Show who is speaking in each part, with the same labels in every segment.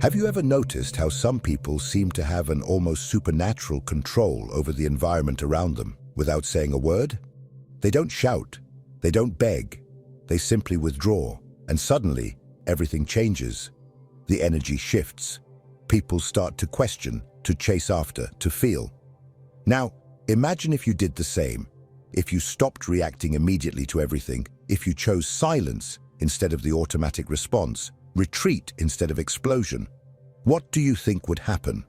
Speaker 1: Have you ever noticed how some people seem to have an almost supernatural control over the environment around them without saying a word? They don't shout, they don't beg, they simply withdraw, and suddenly everything changes. The energy shifts. People start to question, to chase after, to feel. Now, imagine if you did the same. If you stopped reacting immediately to everything, if you chose silence instead of the automatic response, retreat instead of explosion, what do you think would happen?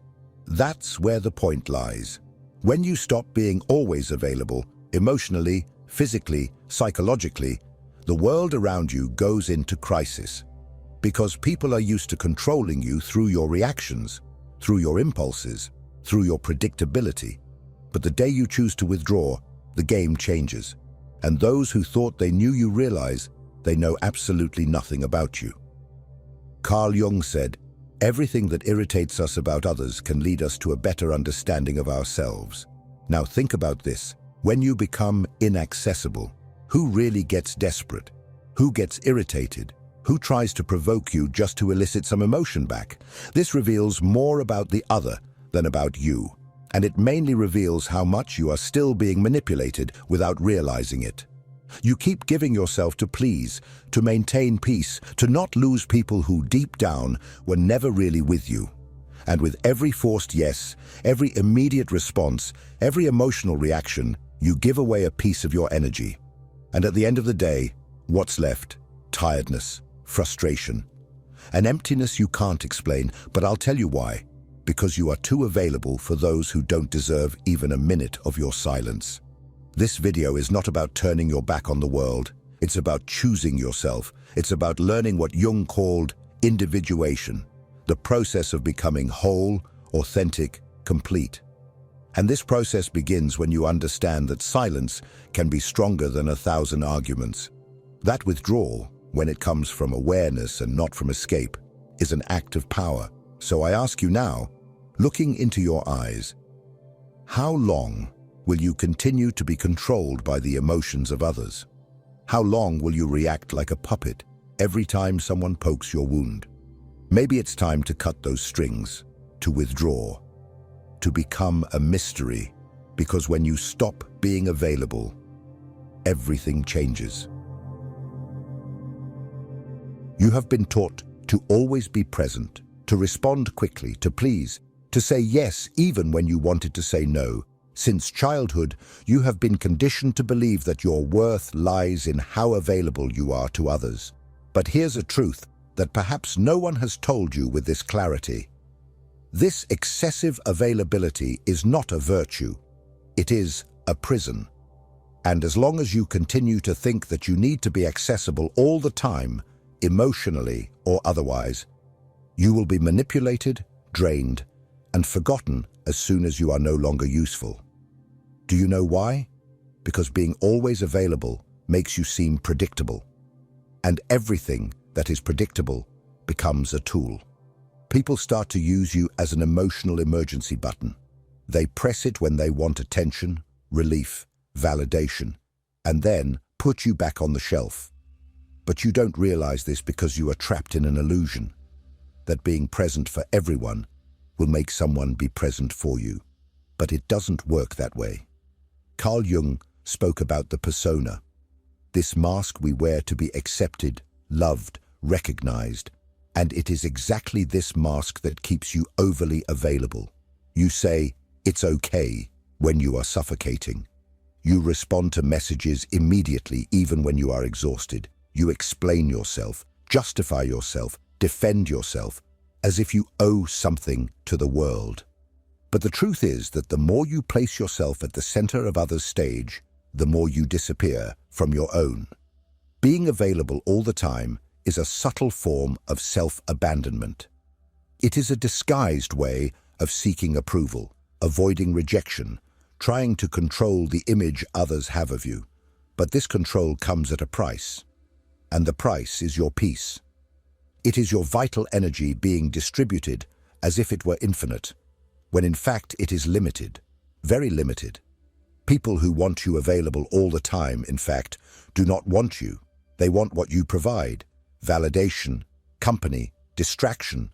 Speaker 1: That's where the point lies. When you stop being always available, emotionally, physically, psychologically, the world around you goes into crisis. Because people are used to controlling you through your reactions, through your impulses, through your predictability. But the day you choose to withdraw, the game changes. And those who thought they knew you realize they know absolutely nothing about you. Carl Jung said, "Everything that irritates us about others can lead us to a better understanding of ourselves." Now think about this. When you become inaccessible, who really gets desperate? Who gets irritated? Who tries to provoke you just to elicit some emotion back? This reveals more about the other than about you. And it mainly reveals how much you are still being manipulated without realizing it. You keep giving yourself to please, to maintain peace, to not lose people who deep down were never really with you. And with every forced yes, every immediate response, every emotional reaction, you give away a piece of your energy. And at the end of the day, what's left? Tiredness, frustration, an emptiness you can't explain, but I'll tell you why. Because you are too available for those who don't deserve even a minute of your silence. This video is not about turning your back on the world. It's about choosing yourself. It's about learning what Jung called individuation, the process of becoming whole, authentic, complete. And this process begins when you understand that silence can be stronger than 1,000 arguments. That withdrawal, when it comes from awareness and not from escape, is an act of power. So I ask you now, looking into your eyes, how long will you continue to be controlled by the emotions of others? How long will you react like a puppet every time someone pokes your wound? Maybe it's time to cut those strings, to withdraw, to become a mystery, because when you stop being available, everything changes. You have been taught to always be present, to respond quickly, to please, to say yes even when you wanted to say no. Since childhood, you have been conditioned to believe that your worth lies in how available you are to others. But here's a truth that perhaps no one has told you with this clarity. This excessive availability is not a virtue. It is a prison. And as long as you continue to think that you need to be accessible all the time, emotionally or otherwise, you will be manipulated, drained, and forgotten as soon as you are no longer useful. Do you know why? Because being always available makes you seem predictable. And everything that is predictable becomes a tool. People start to use you as an emotional emergency button. They press it when they want attention, relief, validation, and then put you back on the shelf. But you don't realize this because you are trapped in an illusion that being present for everyone will make someone be present for you. But it doesn't work that way. Carl Jung spoke about the persona, this mask we wear to be accepted, loved, recognized, and it is exactly this mask that keeps you overly available. You say, "It's okay," when you are suffocating. You respond to messages immediately, even when you are exhausted. You explain yourself, justify yourself, defend yourself, as if you owe something to the world. But the truth is that the more you place yourself at the center of others' stage, the more you disappear from your own. Being available all the time is a subtle form of self-abandonment. It is a disguised way of seeking approval, avoiding rejection, trying to control the image others have of you. But this control comes at a price, and the price is your peace. It is your vital energy being distributed as if it were infinite, when in fact it is limited, very limited. People who want you available all the time, in fact, do not want you. They want what you provide: validation, company, distraction, emotion.